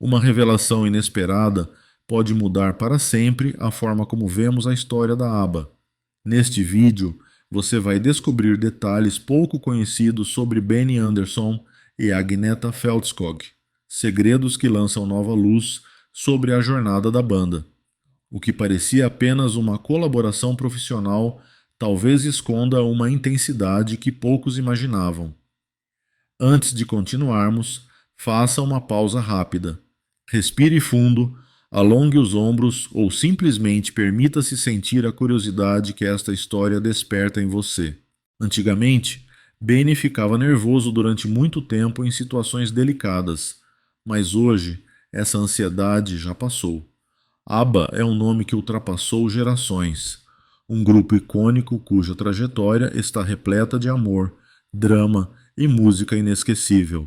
Uma revelação inesperada pode mudar para sempre a forma como vemos a história da ABBA. Neste vídeo, você vai descobrir detalhes pouco conhecidos sobre Benny Andersson e Agnetha Fältskog, segredos que lançam nova luz sobre a jornada da banda. O que parecia apenas uma colaboração profissional talvez esconda uma intensidade que poucos imaginavam. Antes de continuarmos, faça uma pausa rápida. Respire fundo, alongue os ombros ou simplesmente permita-se sentir a curiosidade que esta história desperta em você. Antigamente, Benny ficava nervoso durante muito tempo em situações delicadas, mas hoje essa ansiedade já passou. ABBA é um nome que ultrapassou gerações. Um grupo icônico cuja trajetória está repleta de amor, drama e música inesquecível.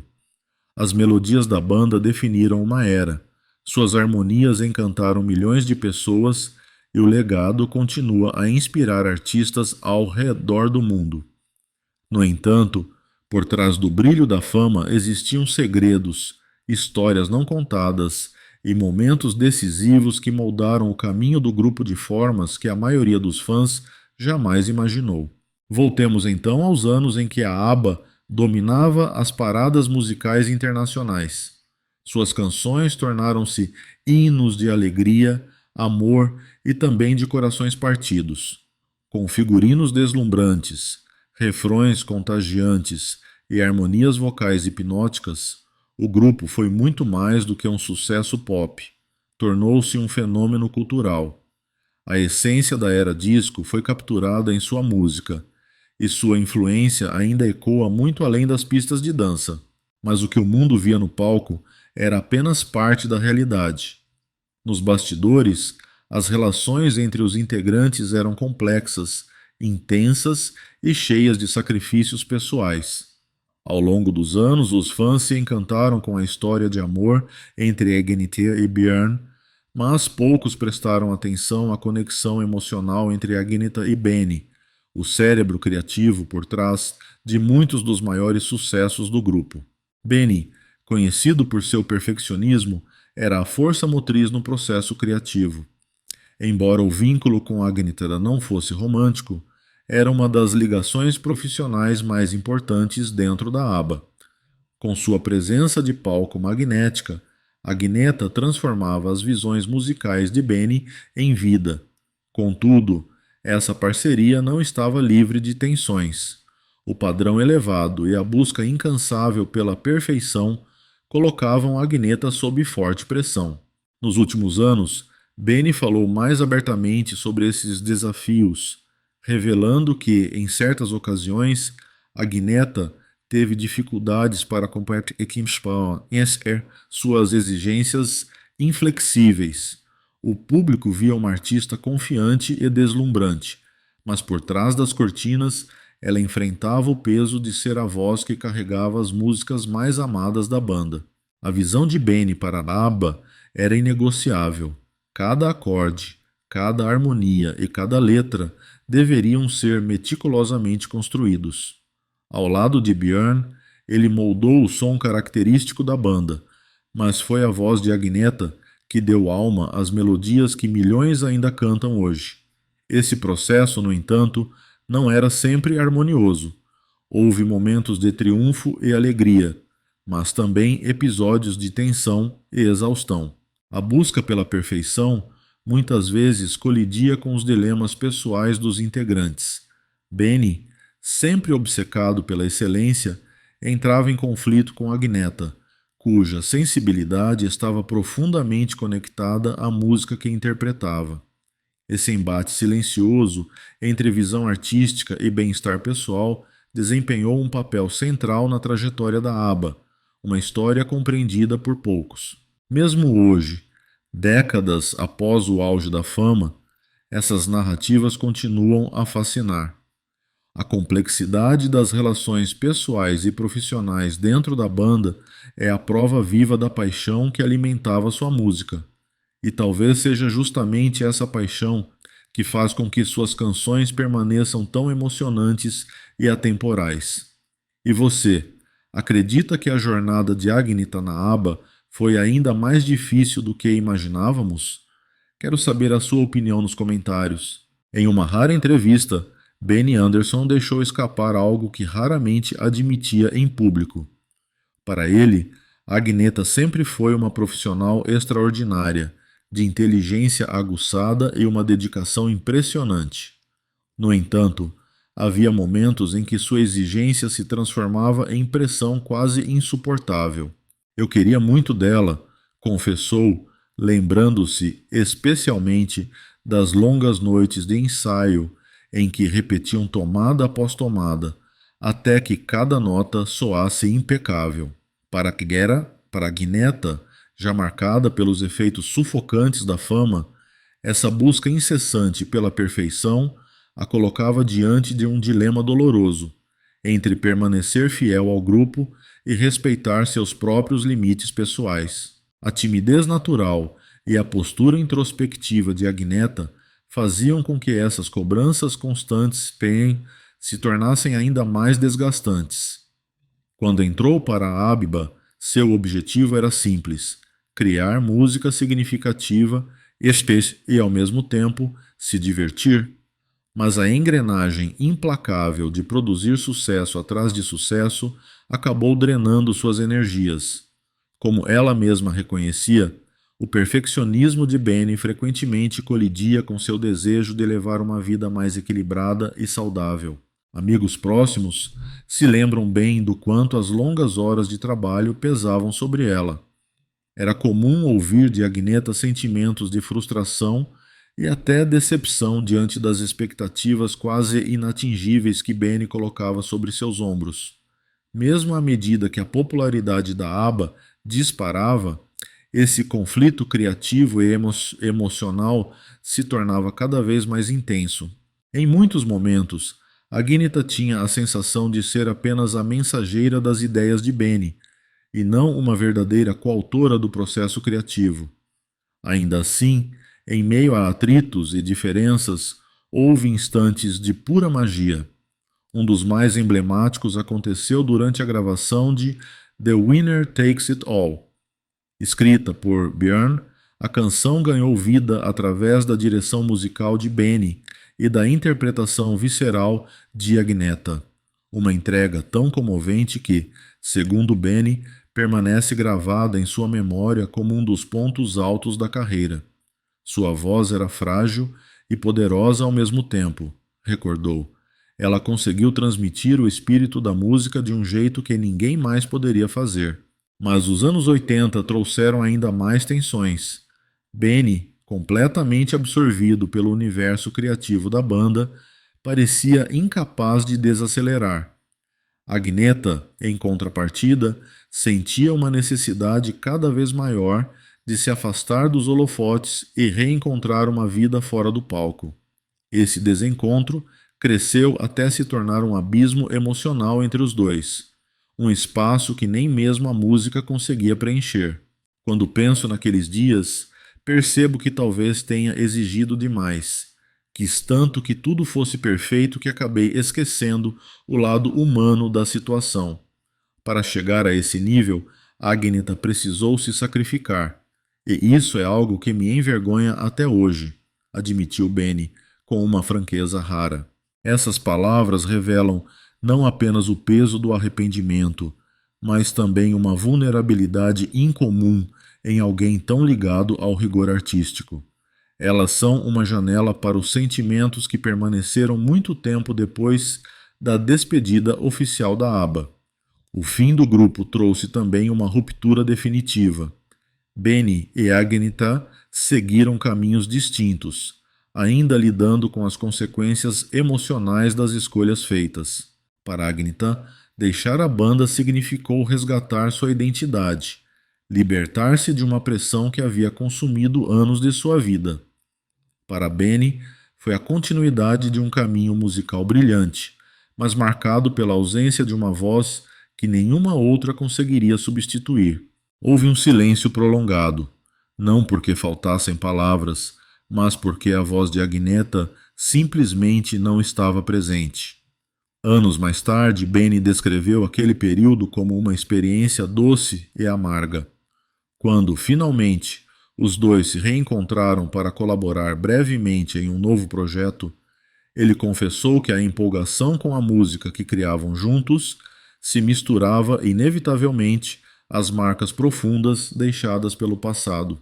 As melodias da banda definiram uma era. Suas harmonias encantaram milhões de pessoas e o legado continua a inspirar artistas ao redor do mundo. No entanto, por trás do brilho da fama existiam segredos, histórias não contadas e momentos decisivos que moldaram o caminho do grupo de formas que a maioria dos fãs jamais imaginou. Voltemos então aos anos em que a ABBA dominava as paradas musicais internacionais. Suas canções tornaram-se hinos de alegria, amor e também de corações partidos. Com figurinos deslumbrantes, refrões contagiantes e harmonias vocais hipnóticas, o grupo foi muito mais do que um sucesso pop. Tornou-se um fenômeno cultural. A essência da era disco foi capturada em sua música, e sua influência ainda ecoa muito além das pistas de dança. Mas o que o mundo via no palco era apenas parte da realidade. Nos bastidores, as relações entre os integrantes eram complexas, intensas e cheias de sacrifícios pessoais. Ao longo dos anos, os fãs se encantaram com a história de amor entre Agnetha e Björn, mas poucos prestaram atenção à conexão emocional entre Agnetha e Benny, o cérebro criativo por trás de muitos dos maiores sucessos do grupo. Benny, conhecido por seu perfeccionismo, era a força motriz no processo criativo. Embora o vínculo com Agnetha não fosse romântico, era uma das ligações profissionais mais importantes dentro da ABBA. Com sua presença de palco magnética, Agnetha transformava as visões musicais de Benny em vida. Contudo, essa parceria não estava livre de tensões. O padrão elevado e a busca incansável pela perfeição colocavam Agnetha sob forte pressão. Nos últimos anos, Benny falou mais abertamente sobre esses desafios, revelando que, em certas ocasiões, Agnetha teve dificuldades para compreender suas exigências inflexíveis. O público via uma artista confiante e deslumbrante, mas por trás das cortinas ela enfrentava o peso de ser a voz que carregava as músicas mais amadas da banda. A visão de Benny para a ABBA era inegociável. Cada acorde, cada harmonia e cada letra deveriam ser meticulosamente construídos. Ao lado de Björn, ele moldou o som característico da banda, mas foi a voz de Agnetha que deu alma às melodias que milhões ainda cantam hoje. Esse processo, no entanto, não era sempre harmonioso. Houve momentos de triunfo e alegria, mas também episódios de tensão e exaustão. A busca pela perfeição muitas vezes colidia com os dilemas pessoais dos integrantes. Benny, sempre obcecado pela excelência, entrava em conflito com Agnetha, cuja sensibilidade estava profundamente conectada à música que interpretava. Esse embate silencioso entre visão artística e bem-estar pessoal desempenhou um papel central na trajetória da ABBA, uma história compreendida por poucos. Mesmo hoje, décadas após o auge da fama, essas narrativas continuam a fascinar. A complexidade das relações pessoais e profissionais dentro da banda é a prova viva da paixão que alimentava sua música. E talvez seja justamente essa paixão que faz com que suas canções permaneçam tão emocionantes e atemporais. E você, acredita que a jornada de Agnetha na ABBA Foi ainda mais difícil do que imaginávamos? Quero saber a sua opinião nos comentários. Em uma rara entrevista, Benny Anderson deixou escapar algo que raramente admitia em público. Para ele, Agnetha sempre foi uma profissional extraordinária, de inteligência aguçada e uma dedicação impressionante. No entanto, havia momentos em que sua exigência se transformava em pressão quase insuportável. Eu queria muito dela, confessou, lembrando-se especialmente das longas noites de ensaio em que repetiam tomada após tomada, até que cada nota soasse impecável. Para Agnetha, já marcada pelos efeitos sufocantes da fama, essa busca incessante pela perfeição a colocava diante de um dilema doloroso, entre permanecer fiel ao grupo e respeitar seus próprios limites pessoais. A timidez natural e a postura introspectiva de Agnetha faziam com que essas cobranças constantes se tornassem ainda mais desgastantes. Quando entrou para a Abiba, seu objetivo era simples: criar música significativa e, ao mesmo tempo, se divertir. Mas a engrenagem implacável de produzir sucesso atrás de sucesso acabou drenando suas energias. Como ela mesma reconhecia, o perfeccionismo de Benny frequentemente colidia com seu desejo de levar uma vida mais equilibrada e saudável. Amigos próximos se lembram bem do quanto as longas horas de trabalho pesavam sobre ela. Era comum ouvir de Agnetha sentimentos de frustração e até decepção diante das expectativas quase inatingíveis que Benny colocava sobre seus ombros. Mesmo à medida que a popularidade da ABBA disparava, esse conflito criativo e emocional se tornava cada vez mais intenso. Em muitos momentos, Agnetha tinha a sensação de ser apenas a mensageira das ideias de Benny, e não uma verdadeira coautora do processo criativo. Ainda assim, em meio a atritos e diferenças, houve instantes de pura magia. Um dos mais emblemáticos aconteceu durante a gravação de The Winner Takes It All. Escrita por Björn, a canção ganhou vida através da direção musical de Benny e da interpretação visceral de Agnetha. Uma entrega tão comovente que, segundo Benny, permanece gravada em sua memória como um dos pontos altos da carreira. Sua voz era frágil e poderosa ao mesmo tempo, recordou. Ela conseguiu transmitir o espírito da música de um jeito que ninguém mais poderia fazer. Mas os anos 80 trouxeram ainda mais tensões. Benny, completamente absorvido pelo universo criativo da banda, parecia incapaz de desacelerar. Agnetha, em contrapartida, sentia uma necessidade cada vez maior de se afastar dos holofotes e reencontrar uma vida fora do palco. Esse desencontro cresceu até se tornar um abismo emocional entre os dois, um espaço que nem mesmo a música conseguia preencher. Quando penso naqueles dias, percebo que talvez tenha exigido demais. Quis tanto que tudo fosse perfeito que acabei esquecendo o lado humano da situação. Para chegar a esse nível, Agnetha precisou se sacrificar. E isso é algo que me envergonha até hoje, admitiu Benny, com uma franqueza rara. Essas palavras revelam não apenas o peso do arrependimento, mas também uma vulnerabilidade incomum em alguém tão ligado ao rigor artístico. Elas são uma janela para os sentimentos que permaneceram muito tempo depois da despedida oficial da ABBA. O fim do grupo trouxe também uma ruptura definitiva. Benny e Agnetha seguiram caminhos distintos, ainda lidando com as consequências emocionais das escolhas feitas. Para Agnetha, deixar a banda significou resgatar sua identidade, libertar-se de uma pressão que havia consumido anos de sua vida. Para Benny, foi a continuidade de um caminho musical brilhante, mas marcado pela ausência de uma voz que nenhuma outra conseguiria substituir. Houve um silêncio prolongado, não porque faltassem palavras, mas porque a voz de Agnetha simplesmente não estava presente. Anos mais tarde, Benny descreveu aquele período como uma experiência doce e amarga. Quando, finalmente, os dois se reencontraram para colaborar brevemente em um novo projeto, ele confessou que a empolgação com a música que criavam juntos se misturava inevitavelmente às marcas profundas deixadas pelo passado.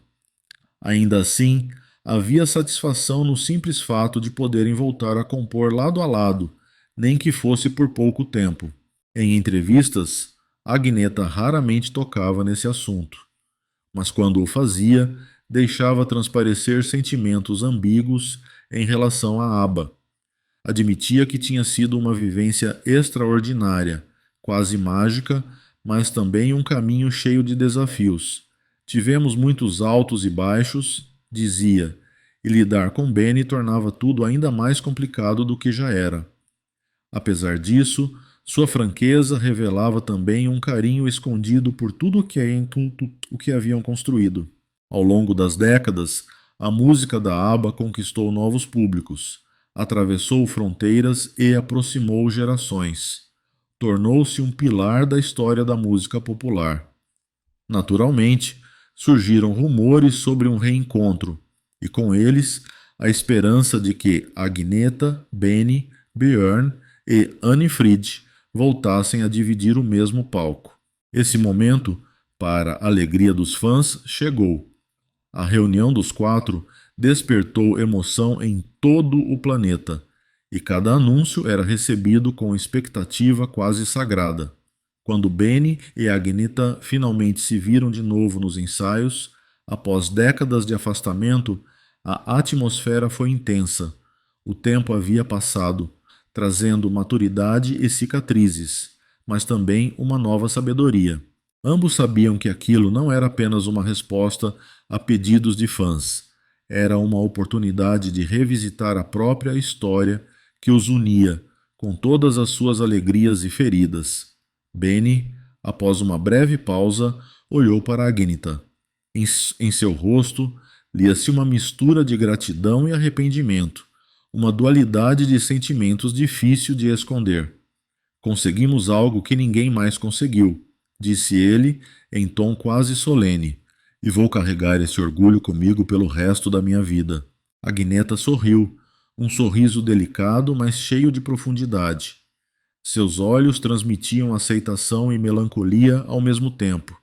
Ainda assim, havia satisfação no simples fato de poderem voltar a compor lado a lado, nem que fosse por pouco tempo. Em entrevistas, Agneta raramente tocava nesse assunto, mas quando o fazia, deixava transparecer sentimentos ambíguos em relação à ABBA. Admitia que tinha sido uma vivência extraordinária, quase mágica, mas também um caminho cheio de desafios. Tivemos muitos altos e baixos, dizia, e lidar com Benny tornava tudo ainda mais complicado do que já era. Apesar disso, sua franqueza revelava também um carinho escondido por tudo o que haviam construído. Ao longo das décadas, a música da ABBA conquistou novos públicos, atravessou fronteiras e aproximou gerações. Tornou-se um pilar da história da música popular. Naturalmente, surgiram rumores sobre um reencontro, e com eles a esperança de que Agneta, Benny, Björn e Anni Frid voltassem a dividir o mesmo palco. Esse momento, para a alegria dos fãs, chegou. A reunião dos quatro despertou emoção em todo o planeta, e cada anúncio era recebido com expectativa quase sagrada. Quando Benny e Agneta finalmente se viram de novo nos ensaios, após décadas de afastamento, a atmosfera foi intensa. O tempo havia passado, trazendo maturidade e cicatrizes, mas também uma nova sabedoria. Ambos sabiam que aquilo não era apenas uma resposta a pedidos de fãs. Era uma oportunidade de revisitar a própria história que os unia, com todas as suas alegrias e feridas. Benny, após uma breve pausa, olhou para Agneta. Em seu rosto, lia-se uma mistura de gratidão e arrependimento, uma dualidade de sentimentos difícil de esconder. Conseguimos algo que ninguém mais conseguiu, disse ele em tom quase solene, e vou carregar esse orgulho comigo pelo resto da minha vida. Agneta sorriu, um sorriso delicado, mas cheio de profundidade. Seus olhos transmitiam aceitação e melancolia ao mesmo tempo.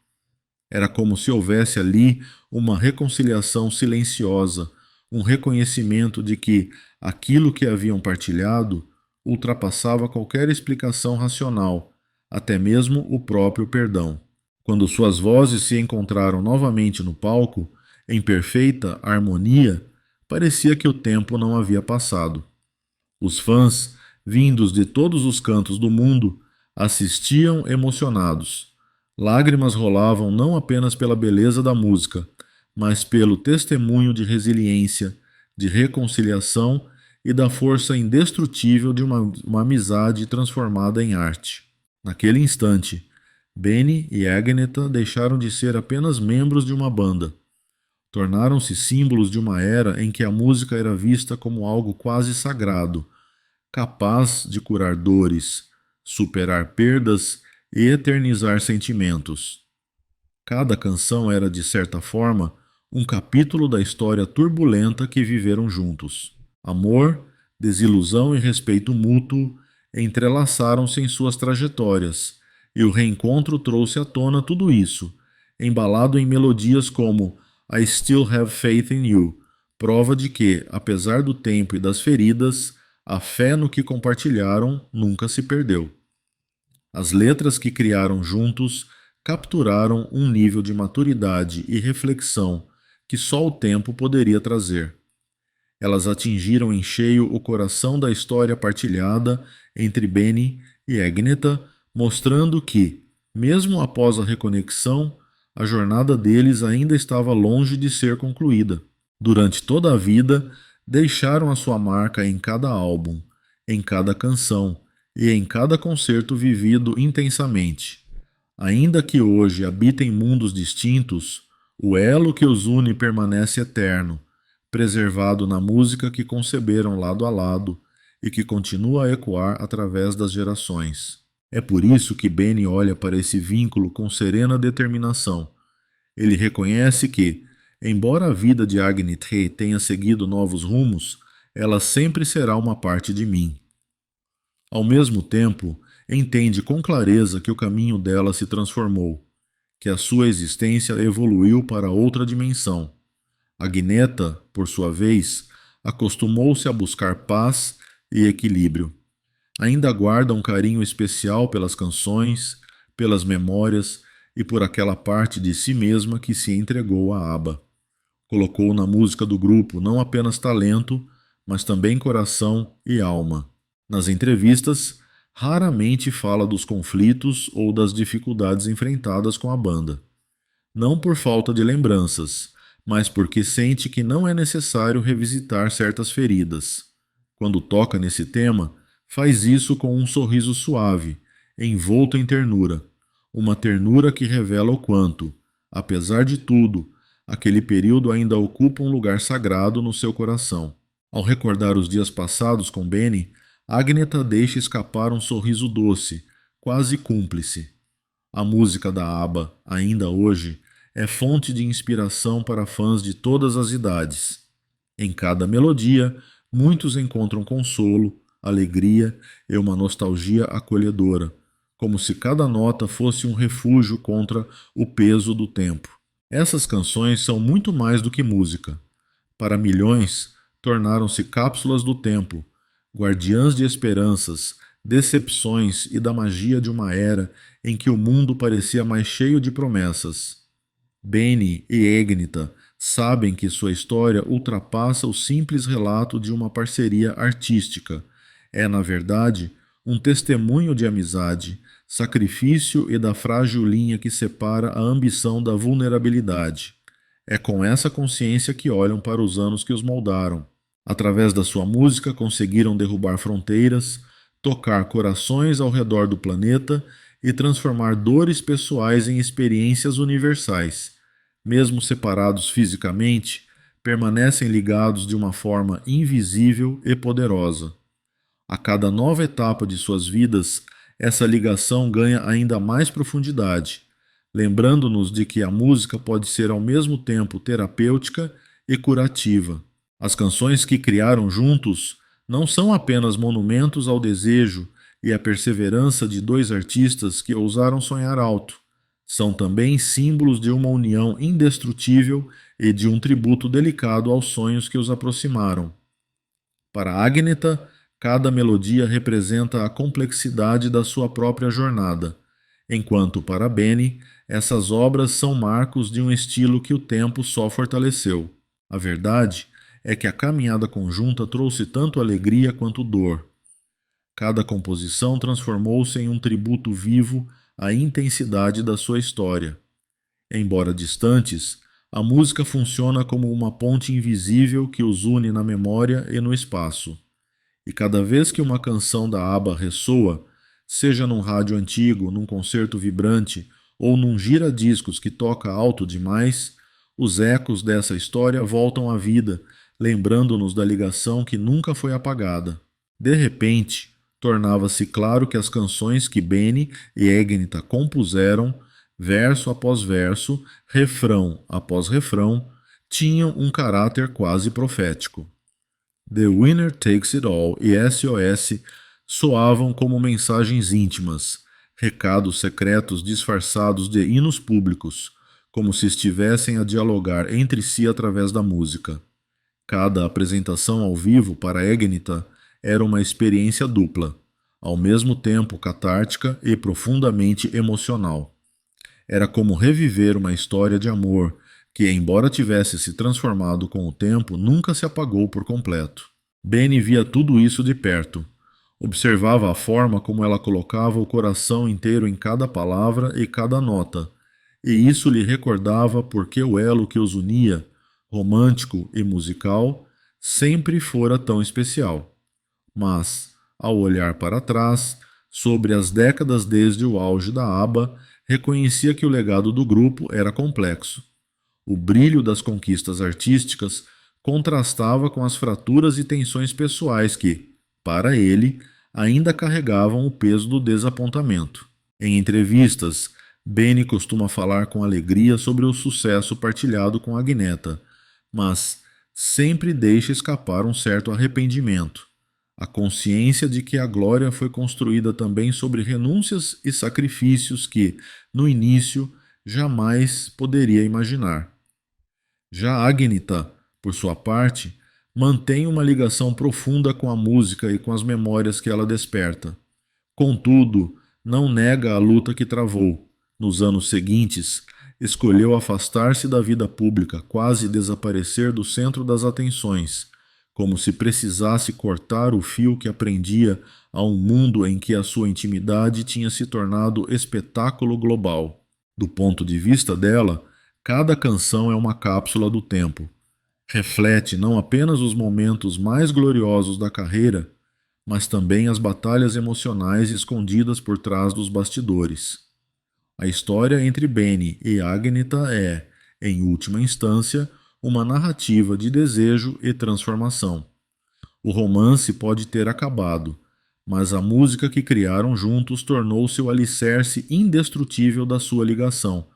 Era como se houvesse ali uma reconciliação silenciosa, um reconhecimento de que aquilo que haviam partilhado ultrapassava qualquer explicação racional, até mesmo o próprio perdão. Quando suas vozes se encontraram novamente no palco, em perfeita harmonia, parecia que o tempo não havia passado. Os fãs, vindos de todos os cantos do mundo, assistiam emocionados. Lágrimas rolavam não apenas pela beleza da música, mas pelo testemunho de resiliência, de reconciliação e da força indestrutível de uma amizade transformada em arte. Naquele instante, Benny e Agneta deixaram de ser apenas membros de uma banda. Tornaram-se símbolos de uma era em que a música era vista como algo quase sagrado, capaz de curar dores, superar perdas e eternizar sentimentos. Cada canção era, de certa forma, um capítulo da história turbulenta que viveram juntos. Amor, desilusão e respeito mútuo entrelaçaram-se em suas trajetórias, e o reencontro trouxe à tona tudo isso, embalado em melodias como I Still Have Faith in You, prova de que, apesar do tempo e das feridas, a fé no que compartilharam nunca se perdeu. As letras que criaram juntos capturaram um nível de maturidade e reflexão que só o tempo poderia trazer. Elas atingiram em cheio o coração da história partilhada entre Benny e Agneta, mostrando que, mesmo após a reconexão, a jornada deles ainda estava longe de ser concluída. Durante toda a vida, deixaram a sua marca em cada álbum, em cada canção e em cada concerto vivido intensamente. Ainda que hoje habitem mundos distintos, o elo que os une permanece eterno, preservado na música que conceberam lado a lado e que continua a ecoar através das gerações. É por isso que Benny olha para esse vínculo com serena determinação. Ele reconhece que, embora a vida de Agnethe tenha seguido novos rumos, ela sempre será uma parte de mim. Ao mesmo tempo, entende com clareza que o caminho dela se transformou, que a sua existência evoluiu para outra dimensão. Agneta, por sua vez, acostumou-se a buscar paz e equilíbrio. Ainda guarda um carinho especial pelas canções, pelas memórias e por aquela parte de si mesma que se entregou à ABBA. Colocou na música do grupo não apenas talento, mas também coração e alma. Nas entrevistas, raramente fala dos conflitos ou das dificuldades enfrentadas com a banda. Não por falta de lembranças, mas porque sente que não é necessário revisitar certas feridas. Quando toca nesse tema, faz isso com um sorriso suave, envolto em ternura. Uma ternura que revela o quanto, apesar de tudo, aquele período ainda ocupa um lugar sagrado no seu coração. Ao recordar os dias passados com Benny, Agnetha deixa escapar um sorriso doce, quase cúmplice. A música da ABBA, ainda hoje, é fonte de inspiração para fãs de todas as idades. Em cada melodia, muitos encontram consolo, alegria e uma nostalgia acolhedora, como se cada nota fosse um refúgio contra o peso do tempo. Essas canções são muito mais do que música. Para milhões, tornaram-se cápsulas do tempo, guardiãs de esperanças, decepções e da magia de uma era em que o mundo parecia mais cheio de promessas. Benny e Agnetha sabem que sua história ultrapassa o simples relato de uma parceria artística. É, na verdade, um testemunho de amizade, sacrifício e da frágil linha que separa a ambição da vulnerabilidade. É com essa consciência que olham para os anos que os moldaram. Através da sua música conseguiram derrubar fronteiras, tocar corações ao redor do planeta e transformar dores pessoais em experiências universais. Mesmo separados fisicamente, permanecem ligados de uma forma invisível e poderosa. A cada nova etapa de suas vidas, essa ligação ganha ainda mais profundidade, lembrando-nos de que a música pode ser ao mesmo tempo terapêutica e curativa. As canções que criaram juntos não são apenas monumentos ao desejo e à perseverança de dois artistas que ousaram sonhar alto. São também símbolos de uma união indestrutível e de um tributo delicado aos sonhos que os aproximaram. Para Agnetha, cada melodia representa a complexidade da sua própria jornada, enquanto para Benny, essas obras são marcos de um estilo que o tempo só fortaleceu. A verdade é que a caminhada conjunta trouxe tanto alegria quanto dor. Cada composição transformou-se em um tributo vivo à intensidade da sua história. Embora distantes, a música funciona como uma ponte invisível que os une na memória e no espaço. E cada vez que uma canção da ABBA ressoa, seja num rádio antigo, num concerto vibrante ou num gira-discos que toca alto demais, os ecos dessa história voltam à vida, lembrando-nos da ligação que nunca foi apagada. De repente, tornava-se claro que as canções que Benny e Agnetha compuseram, verso após verso, refrão após refrão, tinham um caráter quase profético. The Winner Takes It All e SOS soavam como mensagens íntimas, recados secretos disfarçados de hinos públicos, como se estivessem a dialogar entre si através da música. Cada apresentação ao vivo para Agnetha era uma experiência dupla, ao mesmo tempo catártica e profundamente emocional. Era como reviver uma história de amor que, embora tivesse se transformado com o tempo, nunca se apagou por completo. Benny via tudo isso de perto. Observava a forma como ela colocava o coração inteiro em cada palavra e cada nota, e isso lhe recordava porque o elo que os unia, romântico e musical, sempre fora tão especial. Mas, ao olhar para trás, sobre as décadas desde o auge da ABBA, reconhecia que o legado do grupo era complexo. O brilho das conquistas artísticas contrastava com as fraturas e tensões pessoais que, para ele, ainda carregavam o peso do desapontamento. Em entrevistas, Benny costuma falar com alegria sobre o sucesso partilhado com Agneta, mas sempre deixa escapar um certo arrependimento. A consciência de que a glória foi construída também sobre renúncias e sacrifícios que, no início, jamais poderia imaginar. Já Agnetha, por sua parte, mantém uma ligação profunda com a música e com as memórias que ela desperta. Contudo, não nega a luta que travou. Nos anos seguintes, escolheu afastar-se da vida pública, quase desaparecer do centro das atenções, como se precisasse cortar o fio que aprendia a um mundo em que a sua intimidade tinha se tornado espetáculo global. Do ponto de vista dela, cada canção é uma cápsula do tempo. Reflete não apenas os momentos mais gloriosos da carreira, mas também as batalhas emocionais escondidas por trás dos bastidores. A história entre Benny e Agnetha é, em última instância, uma narrativa de desejo e transformação. O romance pode ter acabado, mas a música que criaram juntos tornou-se o alicerce indestrutível da sua ligação,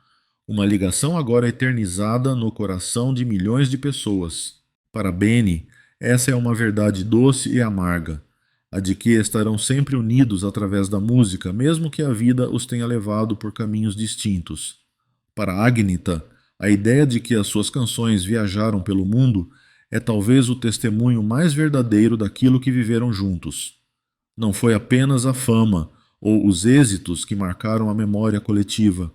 uma ligação agora eternizada no coração de milhões de pessoas. Para Benny, essa é uma verdade doce e amarga, a de que estarão sempre unidos através da música, mesmo que a vida os tenha levado por caminhos distintos. Para Agnetha, a ideia de que as suas canções viajaram pelo mundo é talvez o testemunho mais verdadeiro daquilo que viveram juntos. Não foi apenas a fama ou os êxitos que marcaram a memória coletiva,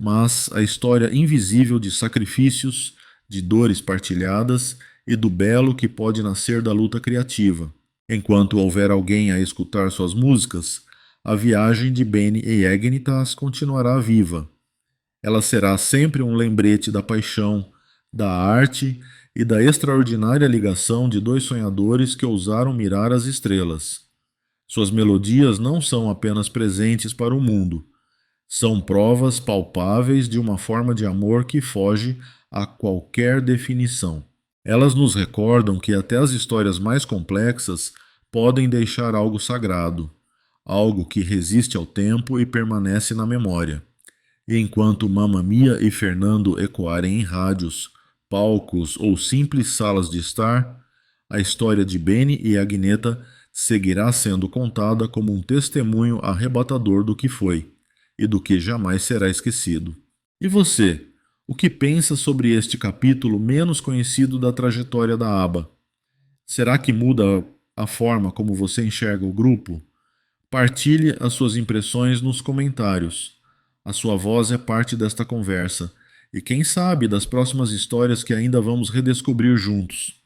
mas a história invisível de sacrifícios, de dores partilhadas e do belo que pode nascer da luta criativa. Enquanto houver alguém a escutar suas músicas, a viagem de Benny e Agnetha continuará viva. Ela será sempre um lembrete da paixão, da arte e da extraordinária ligação de dois sonhadores que ousaram mirar as estrelas. Suas melodias não são apenas presentes para o mundo, são provas palpáveis de uma forma de amor que foge a qualquer definição. Elas nos recordam que até as histórias mais complexas podem deixar algo sagrado, algo que resiste ao tempo e permanece na memória. E enquanto Mamma Mia e Fernando ecoarem em rádios, palcos ou simples salas de estar, a história de Benny e Agnetha seguirá sendo contada como um testemunho arrebatador do que foi e do que jamais será esquecido. E você, o que pensa sobre este capítulo menos conhecido da trajetória da ABBA? Será que muda a forma como você enxerga o grupo? Partilhe as suas impressões nos comentários. A sua voz é parte desta conversa e quem sabe das próximas histórias que ainda vamos redescobrir juntos.